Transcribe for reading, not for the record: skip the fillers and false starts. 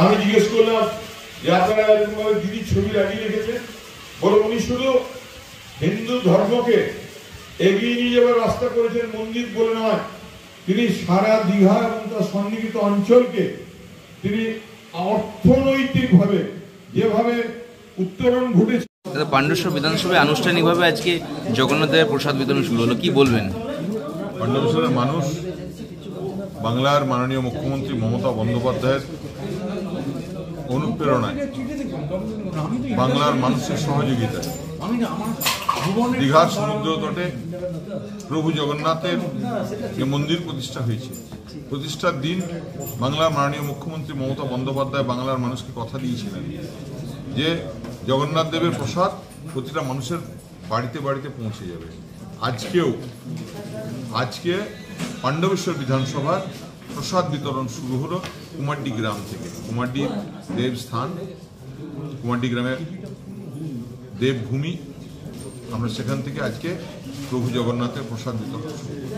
আমি জিজ্ঞেস করলাম যে আপনারা দিদি ছবি লাগিয়ে রেখেছেন, বলে উনি শুধু হিন্দু ধর্মকে এগিয়ে নিয়ে যাওয়ার রাস্তা করেছেন মন্দির বলে নয়, তিনি সারা দীঘা এবং তার সন্নিহিত অঞ্চলকে তিনি অর্থনৈতিকভাবে যেভাবে উত্তরণ ঘটেছে। পাণ্ডবেশ্বর বিধানসভায় আনুষ্ঠানিকভাবে আজকে জগন্নাথ দেবের প্রসাদ বিতরণ শুরু হলো, কি বলবেন? পাণ্ডবেশ্বরের মানুষ বাংলার মাননীয় মুখ্যমন্ত্রী মমতা বন্দ্যোপাধ্যায়ের অনুপ্রেরণায়, বাংলার মানুষের সহযোগিতায় দীঘার সমুদ্র তটে প্রভু জগন্নাথের যে মন্দির প্রতিষ্ঠা হয়েছে, প্রতিষ্ঠার দিন বাংলার মাননীয় মুখ্যমন্ত্রী মমতা বন্দ্যোপাধ্যায় বাংলার মানুষকে কথা দিয়েছিলেন যে জগন্নাথ দেবের প্রসাদ প্রতিটা মানুষের বাড়িতে বাড়িতে পৌঁছে যাবে। আজকে পাণ্ডবেশ্বর বিধানসভার প্রসাদ বিতরণ শুরু হলো কুমারডি গ্রাম থেকে। কুমারডি দেবস্থান, কুমারডি গ্রামের দেবভূমি, আমরা সেখান থেকে আজকে প্রভু জগন্নাথের প্রসাদ বিতরণ শুরু করি।